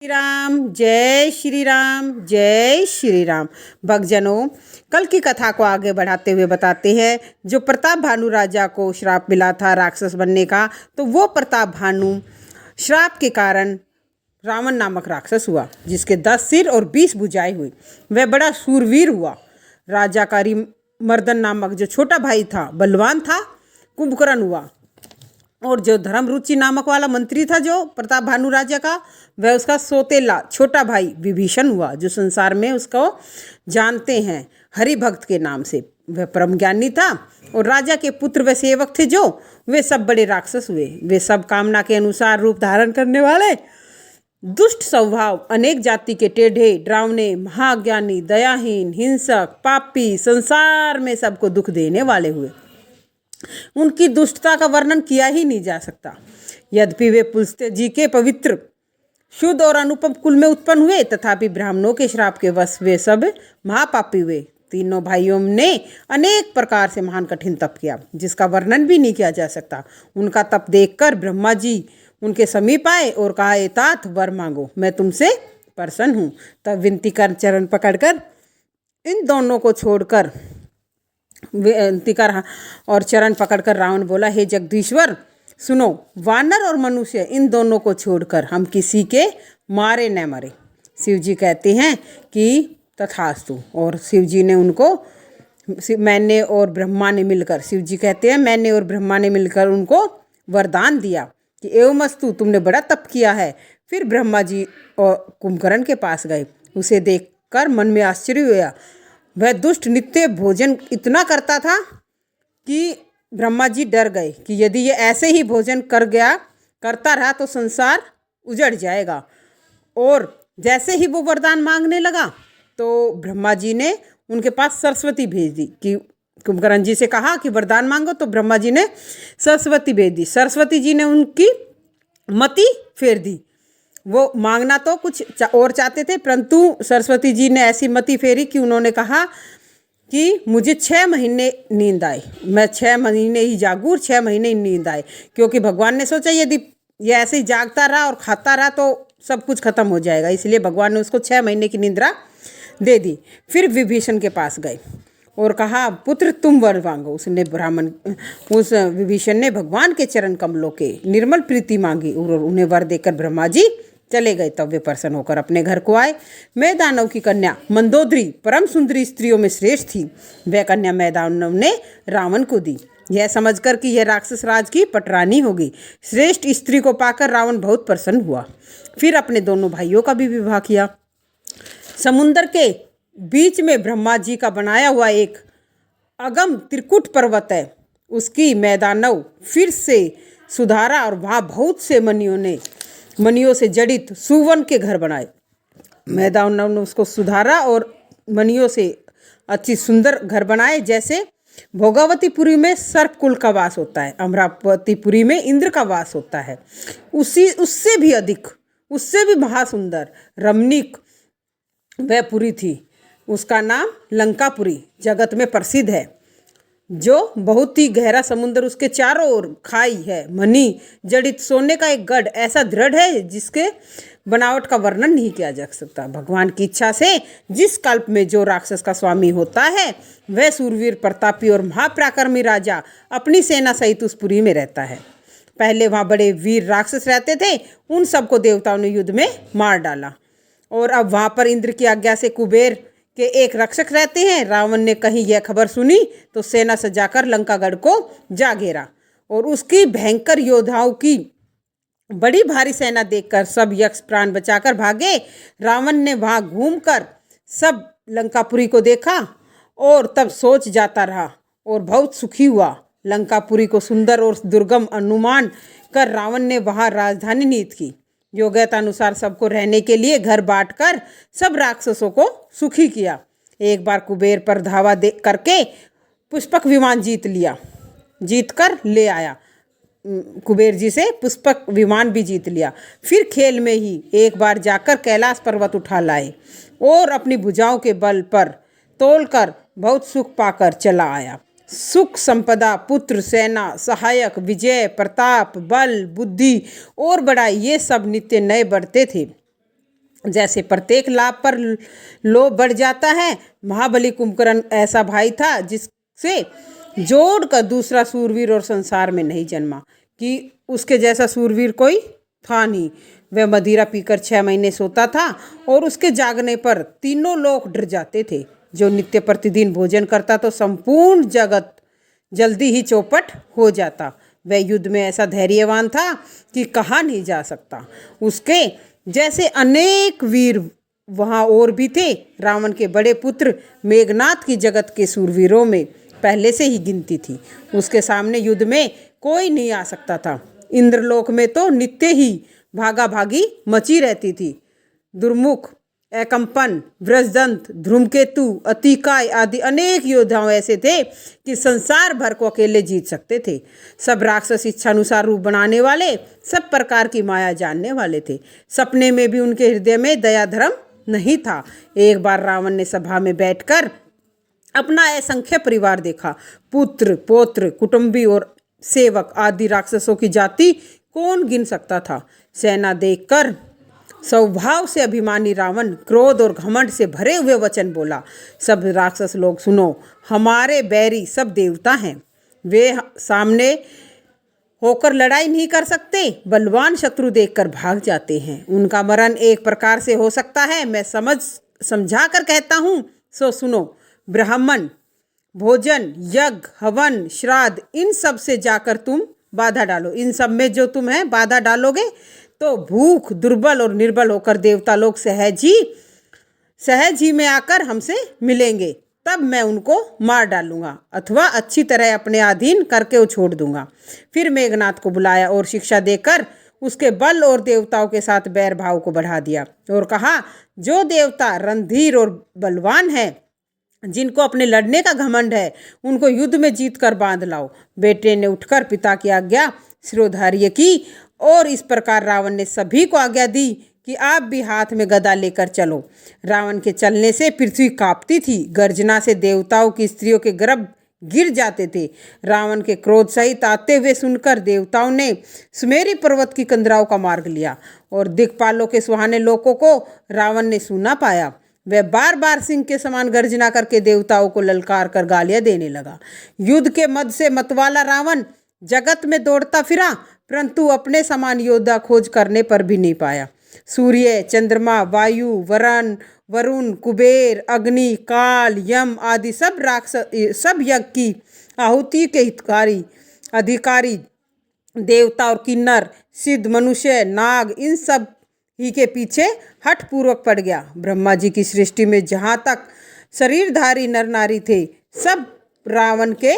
श्री राम जय श्री राम जय श्री राम। भक्तजनों, कल की कथा को आगे बढ़ाते हुए बताते हैं, जो प्रताप भानु राजा को श्राप मिला था राक्षस बनने का, तो वो प्रताप भानु श्राप के कारण रावण नामक राक्षस हुआ, जिसके 10 सिर और 20 भुजाएं हुई। वह बड़ा शूरवीर हुआ। राजा का मर्दन नामक जो छोटा भाई था, बलवान था, कुंभकर्ण हुआ। और जो धर्मरुचि नामक वाला मंत्री था जो प्रताप भानु राजा का, वह उसका सौतेला छोटा भाई विभीषण हुआ, जो संसार में उसको जानते हैं हरि भक्त के नाम से। वह परम ज्ञानी था। और राजा के पुत्र व सेवक थे जो, वे सब बड़े राक्षस हुए। वे सब कामना के अनुसार रूप धारण करने वाले, दुष्ट स्वभाव, अनेक जाति के टेढ़े, डरावने, महाज्ञानी, दयाहीन, हिंसक, पापी, संसार में सबको दुख देने वाले हुए। उनकी दुष्टता का वर्णन किया ही नहीं जा सकता। यद्यपि वे पुलस्त्य जी के पवित्र, शुद्ध और अनुपम कुल में उत्पन्न हुए, तथापि ब्राह्मणों के श्राप के वश वे सब महापापी हुए। तीनों भाइयों ने अनेक प्रकार से महान कठिन तप किया, जिसका वर्णन भी नहीं किया जा सकता। उनका तप देखकर ब्रह्मा जी उनके समीप आए और कहा, ए तात, वर मांगो, मैं तुमसे प्रसन्न हूँ। तब विनती कर चरण पकड़कर इन दोनों को छोड़कर विनती कर और चरण पकड़कर रावण बोला, हे जगदीश्वर सुनो, वानर और मनुष्य इन दोनों को छोड़कर हम किसी के मारे न मरे। शिव जी कहते हैं कि तथास्तु। और शिव जी ने उनको, मैंने और ब्रह्मा ने मिलकर, शिव जी कहते हैं मैंने और ब्रह्मा ने मिलकर उनको वरदान दिया कि एवमस्तु, तुमने बड़ा तप किया है। फिर ब्रह्मा जी और कुंभकर्ण के पास गए। उसे देखकर मन में आश्चर्य हुआ। वह दुष्ट नित्य भोजन इतना करता था कि ब्रह्मा जी डर गए कि यदि ये ऐसे ही भोजन करता रहा तो संसार उजड़ जाएगा। और जैसे ही वो वरदान मांगने लगा तो ब्रह्मा जी ने उनके पास सरस्वती भेज दी कि कुंभकर्ण जी से कहा कि वरदान मांगो, तो ब्रह्मा जी ने सरस्वती भेज दी। सरस्वती जी ने उनकी मति फेर दी। वो मांगना तो कुछ और चाहते थे, परंतु सरस्वती जी ने ऐसी मति फेरी कि उन्होंने कहा कि मुझे 6 महीने नींद आए, मैं 6 महीने ही जागूं, 6 महीने ही नींद आए। क्योंकि भगवान ने सोचा यदि ये ऐसे ही जागता रहा और खाता रहा तो सब कुछ खत्म हो जाएगा, इसलिए भगवान ने उसको 6 महीने की निद्रा दे दी। फिर विभीषण के पास गए और कहा, पुत्र तुम वर मांगो। उस विभीषण ने भगवान के चरण कमलों के निर्मल प्रीति मांगी और उन्हें वर देकर ब्रह्मा जी चले गए। तब वे प्रसन्न होकर अपने घर को आए। मैदानव की कन्या मंदोदरी परम सुंदरी स्त्रियों में श्रेष्ठ थी। वह कन्या मैदानव ने रावण को दी, यह समझकर कि यह राक्षस राज की पटरानी होगी। श्रेष्ठ स्त्री को पाकर रावण बहुत प्रसन्न हुआ। फिर अपने दोनों भाइयों का भी विवाह किया। समुद्र के बीच में ब्रह्मा जी का बनाया हुआ एक अगम त्रिकुट पर्वत है, उसकी मैदानव फिर से सुधारा और वहाँ बहुत से मणियों से जड़ित सुवर्ण के घर बनाए। मैदानव ने उसको सुधारा और मणियों से अच्छी सुंदर घर बनाए। जैसे भोगावतीपुरी में सर्पकुल का वास होता है, अमरावतीपुरी में इंद्र का वास होता है, उससे भी अधिक, उससे भी महासुंदर रमणीक वह पुरी थी। उसका नाम लंकापुरी जगत में प्रसिद्ध है, जो बहुत ही गहरा समुद्र, उसके चारों ओर खाई है, मणि जड़ित सोने का एक गढ़ ऐसा दृढ़ है जिसके बनावट का वर्णन नहीं किया जा सकता। भगवान की इच्छा से जिस कल्प में जो राक्षस का स्वामी होता है, वह सूरवीर, प्रतापी और महापराक्रमी राजा अपनी सेना सहित उस पुरी में रहता है। पहले वहाँ बड़े वीर राक्षस रहते थे, उन सबको देवताओं ने युद्ध में मार डाला। और अब वहाँ पर इंद्र की आज्ञा से कुबेर के एक रक्षक रहते हैं। रावण ने कहीं यह खबर सुनी तो सेना सजाकर लंकागढ़ को जा घेरा और उसकी भयंकर योद्धाओं की बड़ी भारी सेना देखकर सब यक्ष प्राण बचाकर भागे। रावण ने वहां घूमकर सब लंकापुरी को देखा और तब सोच जाता रहा और बहुत सुखी हुआ। लंकापुरी को सुंदर और दुर्गम अनुमान कर रावण ने वहां राजधानी नीति की। योग्यतानुसार सबको रहने के लिए घर बांटकर सब राक्षसों को सुखी किया। एक बार कुबेर पर धावा करके पुष्पक विमान जीत कर ले आया। कुबेर जी से पुष्पक विमान भी जीत लिया। फिर खेल में ही एक बार जाकर कैलाश पर्वत उठा लाए और अपनी भुजाओं के बल पर तोलकर बहुत सुख पाकर चला आया। सुख, संपदा, पुत्र, सेना, सहायक, विजय, प्रताप, बल, बुद्धि और बड़ाई, ये सब नित्य नए बढ़ते थे। जैसे प्रत्येक लाभ पर लोभ बढ़ जाता है, महाबली कुंभकर्ण ऐसा भाई था जिससे जोड़कर दूसरा सूरवीर और संसार में नहीं जन्मा, कि उसके जैसा सूरवीर कोई था नहीं। वह मदिरा पीकर 6 महीने सोता था और उसके जागने पर तीनों लोग डर जाते थे। जो नित्य प्रतिदिन भोजन करता तो संपूर्ण जगत जल्दी ही चौपट हो जाता। वह युद्ध में ऐसा धैर्यवान था कि कहा नहीं जा सकता। उसके जैसे अनेक वीर वहाँ और भी थे। रावण के बड़े पुत्र मेघनाथ की जगत के सूरवीरों में पहले से ही गिनती थी। उसके सामने युद्ध में कोई नहीं आ सकता था। इंद्रलोक में तो नित्य ही भागा भागी मची रहती थी। दुर्मुख, एकम्पन, वज्रदंत, धूमकेतु, अतिकाय आदि अनेक योद्धाओं ऐसे थे कि संसार भर को अकेले जीत सकते थे। सब राक्षस इच्छानुसार रूप बनाने वाले, सब प्रकार की माया जानने वाले थे। सपने में भी उनके हृदय में दया धर्म नहीं था। एक बार रावण ने सभा में बैठकर अपना असंख्य परिवार देखा। पुत्र, पौत्र, कुटुंबी और सेवक आदि राक्षसों की जाति कौन गिन सकता था। सेना देखकर स्वभाव से अभिमानी रावण क्रोध और घमंड से भरे हुए वचन बोला, सब राक्षस लोग सुनो, हमारे बैरी सब देवता हैं। वे सामने होकर लड़ाई नहीं कर सकते, बलवान शत्रु देखकर भाग जाते हैं। उनका मरण एक प्रकार से हो सकता है, मैं समझा कर कहता हूँ, सो सुनो। ब्राह्मण, भोजन, यज्ञ, हवन, श्राद्ध, इन सब से जाकर तुम बाधा डालो। इन सब में जो तुम है बाधा डालोगे तो भूख, दुर्बल और निर्बल होकर देवता लोग सहज ही में आकर हमसे मिलेंगे। तब मैं उनको मार डालूंगा अथवा अच्छी तरह अपने अधीन करके वो छोड़ दूंगा। फिर मेघनाथ को बुलाया और शिक्षा देकर उसके बल और देवताओं के साथ बैर भाव को बढ़ा दिया और कहा, जो देवता रणधीर और बलवान है, जिनको अपने लड़ने का घमंड है, उनको युद्ध में जीत कर बांध लाओ। बेटे ने उठकर पिता की आज्ञा शिरोधार्य की और इस प्रकार रावण ने सभी को आज्ञा दी कि आप भी हाथ में गदा लेकर चलो। रावण के चलने से पृथ्वी कांपती थी। गर्जना से देवताओं की स्त्रियों के गर्भ गिर जाते थे। रावण के क्रोध सहित आते हुए सुनकर देवताओं ने सुमेरु पर्वत की कंदराओं का मार्ग लिया और दिक्पालों के सुहाने लोकों को रावण ने सुना पाया। वह बार बार सिंह के समान गर्जना करके देवताओं को ललकार कर गालियां देने लगा। युद्ध के मद से मतवाला रावण जगत में दौड़ता फिरा, परंतु अपने समान योद्धा खोज करने पर भी नहीं पाया। सूर्य, चंद्रमा, वायु, वरुण, कुबेर, अग्नि, काल, यम आदि सब यज्ञ की आहुति के हितकारी अधिकारी, देवता और किन्नर, सिद्ध, मनुष्य, नाग, इन सब ही के पीछे हठ पूर्वक पड़ गया। ब्रह्मा जी की सृष्टि में जहाँ तक शरीरधारी नर नारी थे, सब रावण के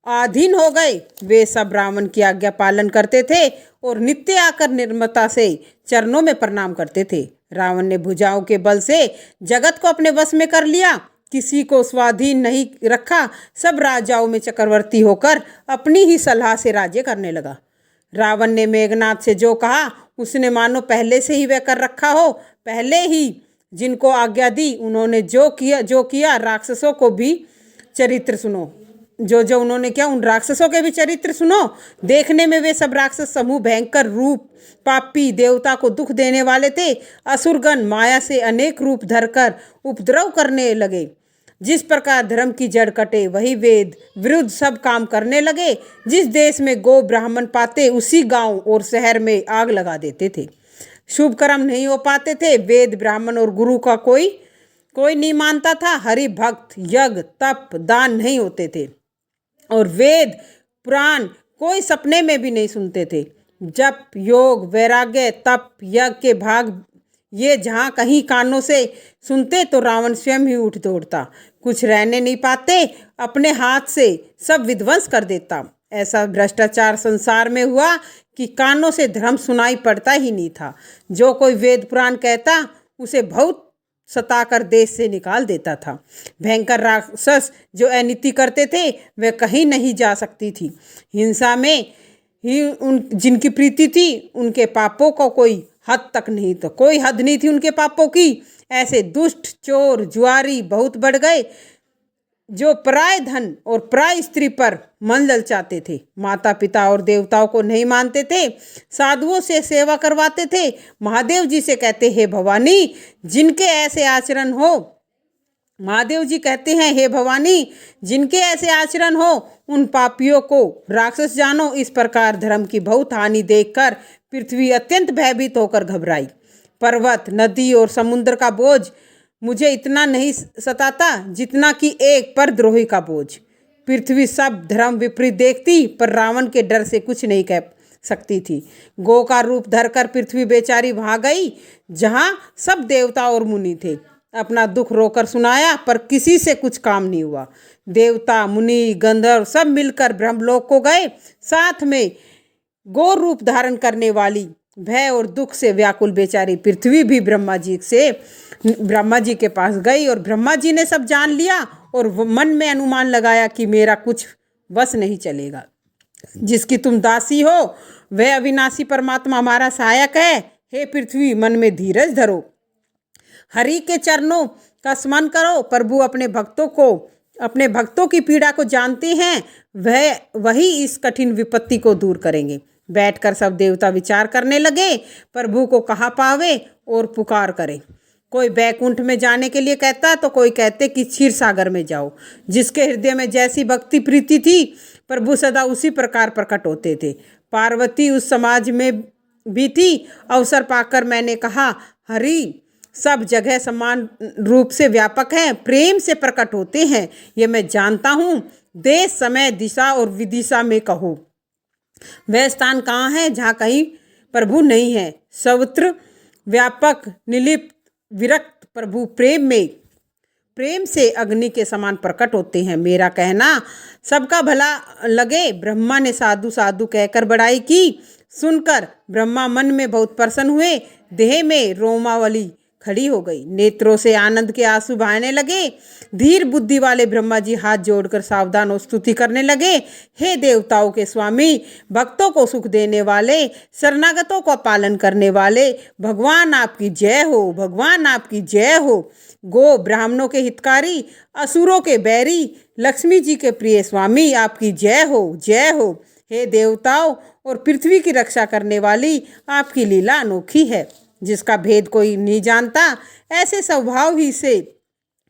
अधीन हो गए। वे सब रावण की आज्ञा पालन करते थे और नित्य आकर निर्ममता से चरणों में प्रणाम करते थे। रावण ने भुजाओं के बल से जगत को अपने वश में कर लिया, किसी को स्वाधीन नहीं रखा। सब राजाओं में चक्रवर्ती होकर अपनी ही सलाह से राज्य करने लगा। रावण ने मेघनाथ से जो कहा उसने मानो पहले से ही वह कर रखा हो। पहले ही जिनको आज्ञा दी उन्होंने जो किया राक्षसों को भी चरित्र सुनो। जो उन्होंने किया उन राक्षसों के भी चरित्र सुनो। देखने में वे सब राक्षस समूह भयंकर रूप, पापी, देवता को दुख देने वाले थे। असुरगण माया से अनेक रूप धरकर उपद्रव करने लगे। जिस प्रकार धर्म की जड़ कटे, वही वेद विरुद्ध सब काम करने लगे। जिस देश में गो ब्राह्मण पाते, उसी गांव और शहर में आग लगा देते थे। शुभ कर्म नहीं हो पाते थे। वेद, ब्राह्मण और गुरु का कोई नहीं मानता था। हरि भक्त, यज्ञ, तप, दान नहीं होते थे और वेद पुराण कोई सपने में भी नहीं सुनते थे। जप, योग, वैराग्य, तप, यज्ञ के भाग ये जहाँ कहीं कानों से सुनते तो रावण स्वयं ही उठ दौड़ता। कुछ रहने नहीं पाते, अपने हाथ से सब विध्वंस कर देता। ऐसा भ्रष्टाचार संसार में हुआ कि कानों से धर्म सुनाई पड़ता ही नहीं था। जो कोई वेद पुराण कहता उसे बहुत सताकर देश से निकाल देता था। भयंकर राक्षस जो अनीति करते थे वे कहीं नहीं जा सकती थी। हिंसा में ही जिनकी प्रीति थी उनके पापों को कोई हद तक नहीं, तो कोई हद नहीं थी उनके पापों की। ऐसे दुष्ट, चोर, जुआरी बहुत बढ़ गए। जो पराय धन और पराय स्त्री पर मन ललचाते थे, माता पिता और देवताओं को नहीं मानते थे, साधुओं से सेवा करवाते थे, महादेव जी से कहते हे भवानी जिनके ऐसे आचरण हो, महादेव जी कहते हैं हे भवानी जिनके ऐसे आचरण हो उन पापियों को राक्षस जानो। इस प्रकार धर्म की बहुत हानि देखकर पृथ्वी अत्यंत भयभीत होकर घबराई। पर्वत, नदी और समुद्र का बोझ मुझे इतना नहीं सताता जितना कि एक परद्रोही का बोझ। पृथ्वी सब धर्म विपरीत देखती पर रावण के डर से कुछ नहीं कह सकती थी। गौ का रूप धरकर पृथ्वी बेचारी वहां गई जहां सब देवता और मुनि थे। अपना दुख रोकर सुनाया पर किसी से कुछ काम नहीं हुआ। देवता, मुनि, गंधर्व सब मिलकर ब्रह्मलोक को गए। साथ में गौ रूप धारण करने वाली भय और दुख से व्याकुल बेचारी पृथ्वी भी ब्रह्मा जी के पास गई और ब्रह्मा जी ने सब जान लिया और मन में अनुमान लगाया कि मेरा कुछ बस नहीं चलेगा। जिसकी तुम दासी हो वह अविनाशी परमात्मा हमारा सहायक है। हे पृथ्वी मन में धीरज धरो, हरि के चरणों का स्मरण करो। प्रभु अपने भक्तों की पीड़ा को जानते हैं, वही इस कठिन विपत्ति को दूर करेंगे। बैठकर सब देवता विचार करने लगे, प्रभु को कहाँ पावे और पुकार करें। कोई बैकुंठ में जाने के लिए कहता तो कोई कहते कि क्षीर सागर में जाओ। जिसके हृदय में जैसी भक्ति प्रीति थी प्रभु सदा उसी प्रकार प्रकट होते थे। पार्वती उस समाज में भी थी। अवसर पाकर मैंने कहा, हरि सब जगह समान रूप से व्यापक हैं, प्रेम से प्रकट होते हैं, ये मैं जानता हूँ। देश, समय, दिशा और विदिशा में कहो वह स्थान कहाँ है जहाँ कहीं प्रभु नहीं है। सर्वत्र व्यापक, निर्लिप्त, विरक्त प्रभु प्रेम से अग्नि के समान प्रकट होते हैं। मेरा कहना सबका भला लगे। ब्रह्मा ने साधु साधु कहकर बड़ाई की। सुनकर ब्रह्मा मन में बहुत प्रसन्न हुए। देह में रोमावली खड़ी हो गई, नेत्रों से आनंद के आंसू बहने लगे। धीर बुद्धि वाले ब्रह्मा जी हाथ जोड़कर सावधान और स्तुति करने लगे। हे देवताओं के स्वामी, भक्तों को सुख देने वाले, शरणागतों का पालन करने वाले, भगवान आपकी जय हो, भगवान आपकी जय हो। गो ब्राह्मणों के हितकारी, असुरों के बैरी, लक्ष्मी जी के प्रिय स्वामी आपकी जय हो, जय हो। हे देवताओं और पृथ्वी की रक्षा करने वाली आपकी लीला अनोखी है, जिसका भेद कोई नहीं जानता। ऐसे स्वभाव ही से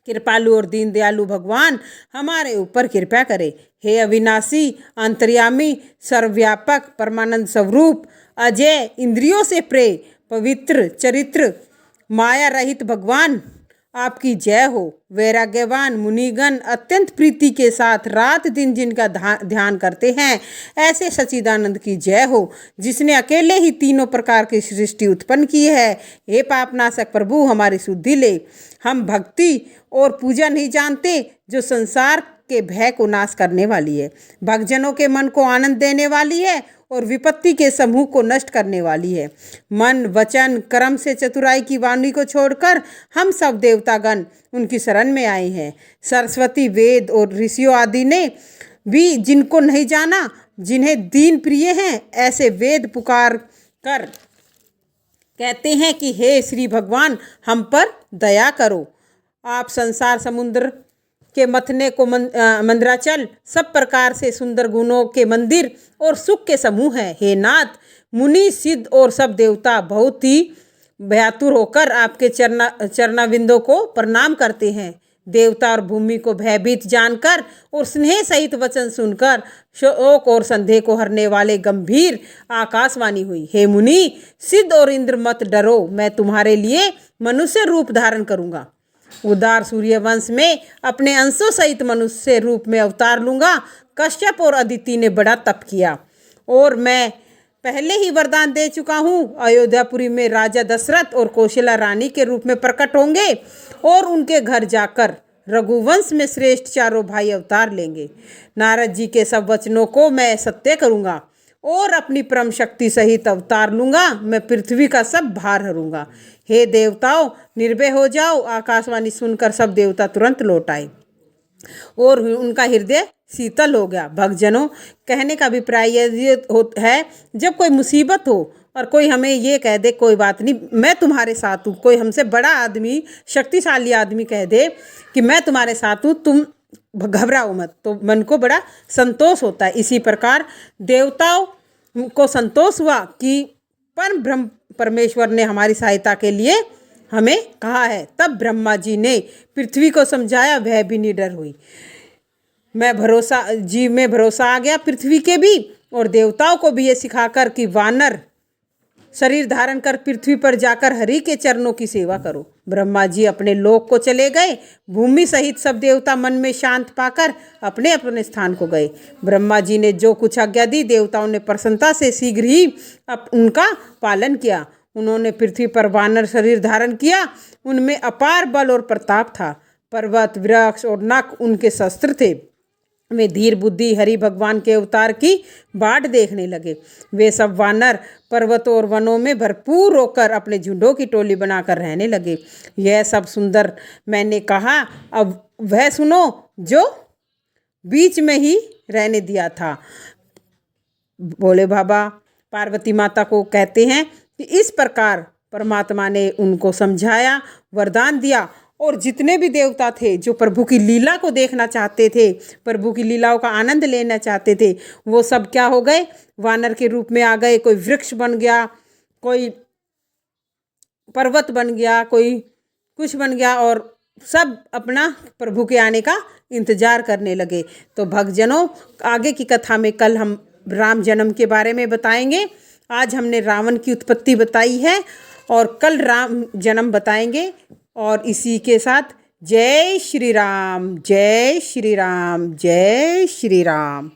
कृपालु और दीन दयालु भगवान हमारे ऊपर कृपा करे। हे अविनाशी, अंतर्यामी, सर्वव्यापक, परमानंद स्वरूप, अजय, इंद्रियों से प्रे, पवित्र चरित्र, माया रहित भगवान आपकी जय हो। वैराग्यवान मुनिगण अत्यंत प्रीति के साथ रात दिन जिनका ध्यान करते हैं, ऐसे सच्चिदानंद की जय हो, जिसने अकेले ही तीनों प्रकार की सृष्टि उत्पन्न की है। हे पापनाशक प्रभु, हमारी शुद्धि ले। हम भक्ति और पूजा नहीं जानते जो संसार के भय को नाश करने वाली है, भक्तजनों के मन को आनंद देने वाली है और विपत्ति के समूह को नष्ट करने वाली है। मन, वचन, कर्म से चतुराई की वाणी को छोड़कर हम सब देवतागण उनकी शरण में आए हैं। सरस्वती, वेद और ऋषियों आदि ने भी जिनको नहीं जाना, जिन्हें दीन प्रिय हैं, ऐसे वेद पुकार कर कहते हैं कि हे श्री भगवान, हम पर दया करो। आप संसार समुद्र के मथने को मंदराचल, सब प्रकार से सुंदर गुणों के मंदिर और सुख के समूह है। हे नाथ, मुनि, सिद्ध और सब देवता बहुत ही भयातुर होकर आपके चरणाविंदों को प्रणाम करते हैं। देवता और भूमि को भयभीत जानकर और स्नेह सहित वचन सुनकर शोक और संदेह को हरने वाले गंभीर आकाशवाणी हुई। हे मुनि, सिद्ध और इंद्र, मत डरो, मैं तुम्हारे लिए मनुष्य रूप धारण करूंगा। उदार सूर्यवंश में अपने अंशों सहित मनुष्य रूप में अवतार लूंगा। कश्यप और अदिति ने बड़ा तप किया और मैं पहले ही वरदान दे चुका हूँ। अयोध्यापुरी में राजा दशरथ और कौशल्या रानी के रूप में प्रकट होंगे और उनके घर जाकर रघुवंश में श्रेष्ठ चारों भाई अवतार लेंगे। नारद जी के सब वचनों को मैं सत्य करूँगा और अपनी परम शक्ति सहित अवतार लूँगा। मैं पृथ्वी का सब भार हरूंगा। हे देवताओं, निर्भय हो जाओ। आकाशवाणी सुनकर सब देवता तुरंत लौट आए और उनका हृदय शीतल हो गया। भक्तजनों, कहने का अभिप्राय ये है, जब कोई मुसीबत हो और कोई हमें ये कह दे कोई बात नहीं, मैं तुम्हारे साथ हूँ, कोई हमसे बड़ा आदमी, शक्तिशाली आदमी कह दे कि मैं तुम्हारे साथ हूँ, तुम घबराओ मत। तो मन को बड़ा संतोष होता है। इसी प्रकार देवताओं को संतोष हुआ कि परम ब्रह्म परमेश्वर ने हमारी सहायता के लिए हमें कहा है। तब ब्रह्मा जी ने पृथ्वी को समझाया, वह भी निडर हुई। में भरोसा आ गया पृथ्वी के भी, और देवताओं को भी ये सिखाकर कि वानर शरीर धारण कर पृथ्वी पर जाकर हरि के चरणों की सेवा करो। ब्रह्मा जी अपने लोक को चले गए। भूमि सहित सब देवता मन में शांत पाकर अपने अपने स्थान को गए। ब्रह्मा जी ने जो कुछ आज्ञा दी, देवताओं ने प्रसन्नता से शीघ्र ही उनका पालन किया। उन्होंने पृथ्वी पर वानर शरीर धारण किया। उनमें अपार बल और प्रताप था। पर्वत, वृक्ष और नख उनके शस्त्र थे। वे धीर बुद्धि हरि भगवान के अवतार की बाट देखने लगे। वे सब वानर पर्वतों और वनों में भरपूर होकर अपने झुंडों की टोली बनाकर रहने लगे। यह सब सुंदर मैंने कहा। अब वह सुनो जो बीच में ही रहने दिया था। भोले बाबा पार्वती माता को कहते हैं कि इस प्रकार परमात्मा ने उनको समझाया, वरदान दिया, और जितने भी देवता थे जो प्रभु की लीला को देखना चाहते थे, प्रभु की लीलाओं का आनंद लेना चाहते थे, वो सब क्या हो गए? वानर के रूप में आ गए। कोई वृक्ष बन गया, कोई पर्वत बन गया, कोई कुछ बन गया, और सब अपना प्रभु के आने का इंतजार करने लगे। तो भक्तजनों, आगे की कथा में कल हम राम जन्म के बारे में बताएंगे। आज हमने रावण की उत्पत्ति बताई है और कल राम जन्म बताएंगे। और इसी के साथ जय श्री राम, जय श्री राम, जय श्री राम।